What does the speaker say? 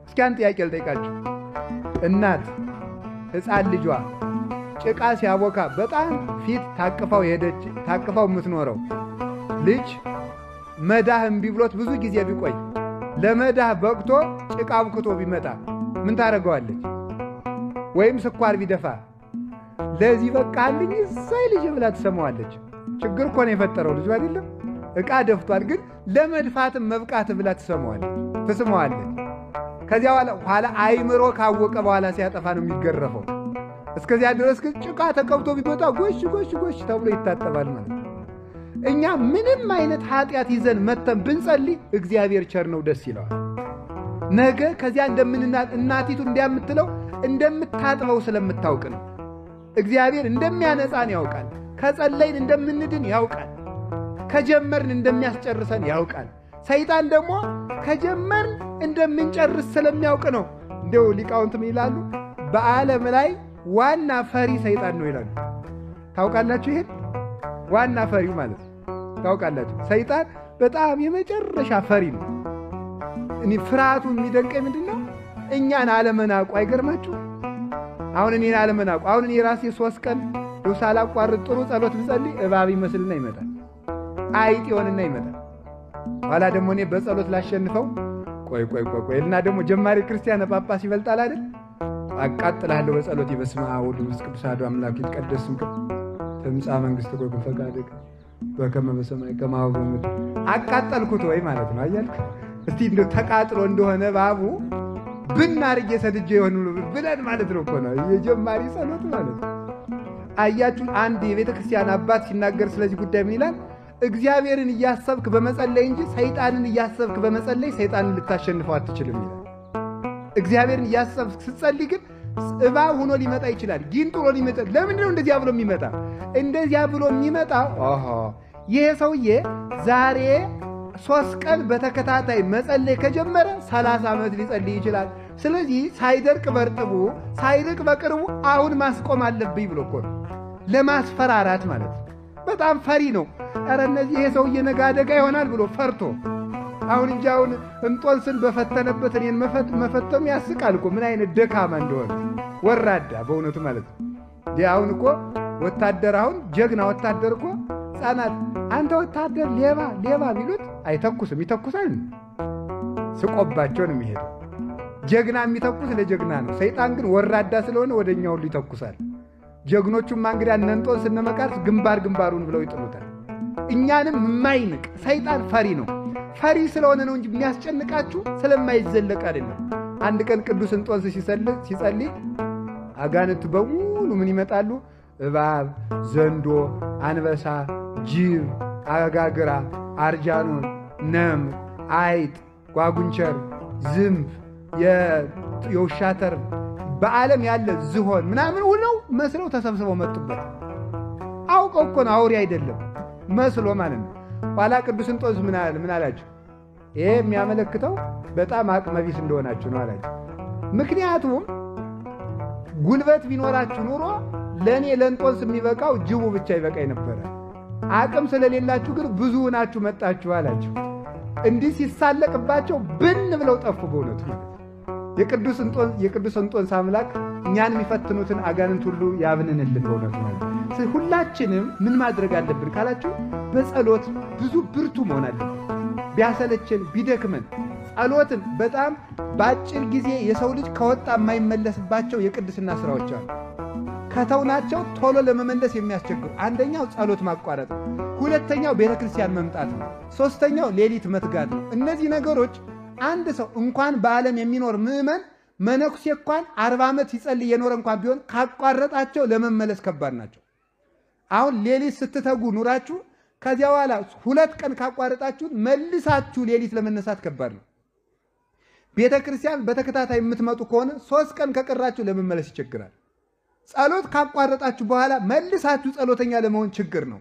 እስኪ አንድ ጥያቄ ልጠይቃችሁ። እናት ሕፃን ልጇ ጭቃ ሲያቦካ በጣም ፊት ታቅፋው የምትኖረው ልጅ መዳህ እምቢ ብሎት ብዙ ጊዜ ቢቆይ ለመዳህ በቅቶ ጭቃ አብክቶ ቢመጣ ምን ታደርገዋለች? ወይም ስኳር ቢደፋ ለዚህ በቃልኝ እሰይ ልጅ ብላ ትሰማዋለች። ችግር እኮ ነው የፈጠረው ልጅ አይደለም? ዕቃ ደፍቷል፣ ግን ለመድፋትም መብቃት ብላ ትስመዋለች። ከዚያ ኋላ አይምሮ ካወቀ በኋላ ሲያጠፋ ነው የሚገረፈው። እስከዚያ ድረስ ግን ጭቃ ተቀብቶ ቢመጣ ጎሽ ጎሽ ጎሽ ተብሎ ይታጠባል ማለት ነው። እኛ ምንም አይነት ኃጢአት ይዘን መተን ብንጸልይ እግዚአብሔር ቸር ነው፣ ደስ ይለዋል። ነገ ከዚያ እናቲቱ እንዲያምትለው እንደምታጥበው ስለምታውቅ ነው። እግዚአብሔር እንደሚያነጻን ያውቃል። ከጸለይን እንደምንድን ያውቃል። ከጀመርን እንደሚያስጨርሰን ያውቃል። ሰይጣን ደግሞ ከጀመርን እንደምንጨርስ ስለሚያውቅ ነው። እንደው ሊቃውንት ምን ይላሉ? በዓለም ላይ ዋና ፈሪ ሰይጣን ነው ይላሉ። ታውቃላችሁ? ይሄን ዋና ፈሪው ማለት ታውቃላችሁ? ሰይጣን በጣም የመጨረሻ ፈሪ ነው። እኔ ፍርሃቱ የሚደንቀኝ ምንድነው? እኛን አለመናቁ። አይገርማችሁ? አሁን እኔን አለመናቁ። አሁን እኔ ራሴ 3 ቀን ሳላቋርጥ ጥሩ ጸሎት ብጸልይ እባብ ይመስልና ይመጣል፣ አይጥ ይሆንና ይመጣል። ኋላ ደግሞ እኔ በጸሎት ላሸንፈው ቆይ እና ደግሞ ጀማሪ ክርስቲያን ጳጳስ ይበልጣል አይደል? አቃጥላለሁ በጸሎት በስመ አብ ወወልድ ወመንፈስ ቅዱስ አሐዱ አምላክ ይትቀደስ ስምከ ትምጻእ መንግሥትከ ወይኩን ፈቃድከ በከመ በሰማይ ከማሁ በምድር። አቃጠልኩት ወይ ማለት ነው። አያልክ እስቲ እንደው ተቃጥሎ እንደሆነ እባቡ ብናርጌ ሰድጄ ይሆን ብለን ማለት ነው እኮ ነው የጀማሪ ጸሎት ማለት ነው። አያችሁ፣ አንድ የቤተ ክርስቲያን አባት ሲናገር ስለዚህ ጉዳይ ምን ይላል? እግዚአብሔርን እያሰብክ በመጸለይ እንጂ ሰይጣንን እያሰብክ በመጸለይ ሰይጣንን ልታሸንፈው አትችልም ይላል። እግዚአብሔርን እያሰብክ ስትጸልይ ግን እባብ ሆኖ ሊመጣ ይችላል፣ ጊንጥ ሆኖ ሊመጣ። ለምንድን ነው እንደዚያ ብሎ የሚመጣ? እንደዚያ ብሎ የሚመጣው ይሄ ሰውዬ ዛሬ 3 ቀን በተከታታይ መጸለይ ከጀመረ 30 ዓመት ሊጸልይ ይችላል። ስለዚህ ሳይደርቅ በርጥቡ ሳይርቅ በቅርቡ አሁን ማስቆም አለብኝ ብሎ እኮ ነው፣ ለማስፈራራት ማለት ነው። በጣም ፈሪ ነው። ኧረ እነዚህ ይሄ ሰውዬ ነገ አደጋ ይሆናል ብሎ ፈርቶ አሁን እንጂ አሁን እንጦንስን በፈተነበት እኔን መፈተኑ ያስቃል እኮ። ምን አይነት ደካማ እንደሆነ ወራዳ በእውነቱ ማለት ነው። አሁን እኮ ወታደር አሁን ጀግና ወታደር እኮ ሕፃናት አንተ ወታደር ሌባ ቢሉት አይተኩስም። ይተኩሳል፣ ስቆባቸው ነው የሚሄደው። ጀግና የሚተኩስ ለጀግና ነው። ሰይጣን ግን ወራዳ ስለሆነ ወደኛ ሁሉ ይተኩሳል። ጀግኖቹም እንግዲህ እነ እንጦንስ እነ መቃርስ ግንባሩን ብለው ይጥሉታል። እኛንም የማይንቅ ሰይጣን ፈሪ ነው። ፈሪ ስለሆነ ነው እንጂ የሚያስጨንቃችሁ ስለማይዘለቅ አይደለም። አንድ ቀን ቅዱስ እንጦንስ ሲጸልይ አጋንንት በሙሉ ምን ይመጣሉ? እባብ፣ ዘንዶ፣ አንበሳ፣ ጅብ፣ አጋግራ፣ አርጃኖን፣ ነምር፣ አይጥ፣ ጓጉንቸር፣ ዝንብ፣ የውሻ ተርብ፣ በዓለም ያለ ዝሆን ምናምን ሁሉ መስለው ተሰብስበው መጡበት። አውቀው እኮ ነው፣ አውሬ አይደለም መስሎ ማለት ነው። ኋላ ቅዱስ እንጦንስ ምን አላቸው? ይሄ የሚያመለክተው በጣም አቅመቢስ እንደሆናችሁ ነው አላቸው። ምክንያቱም ጉልበት ቢኖራችሁ ኑሮ ለእኔ ለእንጦንስ የሚበቃው ጅቡ ብቻ ይበቃኝ ነበረ። አቅም ስለሌላችሁ ግን ብዙ ናችሁ መጣችሁ አላቸው። እንዲህ ሲሳለቅባቸው ብን ብለው ጠፉ። በእውነቱ የቅዱስ እንጦንስ አምላክ እኛን የሚፈትኑትን አጋንንት ሁሉ ያብንንልን። በእውነቱ ማለት ሁላችንም ምን ማድረግ አለብን ካላችሁ በጸሎት ብዙ ብርቱ መሆን አለብን። ቢያሰለችን ቢደክመን ጸሎትን በጣም በአጭር ጊዜ የሰው ልጅ ከወጣ የማይመለስባቸው የቅድስና ስራዎች አሉ። ከተውናቸው ቶሎ ለመመለስ የሚያስቸግሩ፣ አንደኛው ጸሎት ማቋረጥ ነው። ሁለተኛው ቤተ ክርስቲያን መምጣት ነው። ሶስተኛው ሌሊት መትጋት ነው። እነዚህ ነገሮች አንድ ሰው እንኳን በዓለም የሚኖር ምዕመን መነኩሴ እንኳን 40 ዓመት ሲጸልይ የኖረ እንኳን ቢሆን ካቋረጣቸው ለመመለስ ከባድ ናቸው። አሁን ሌሊት ስትተጉ ኑራችሁ ከዚያ በኋላ 2 ቀን ካቋረጣችሁ መልሳችሁ ሌሊት ለመነሳት ከባድ ነው። ቤተ ክርስቲያን በተከታታይ የምትመጡ ከሆነ 3 ቀን ከቀራችሁ ለመመለስ ይቸግራል። ጸሎት ካቋረጣችሁ በኋላ መልሳችሁ ጸሎተኛ ለመሆን ችግር ነው።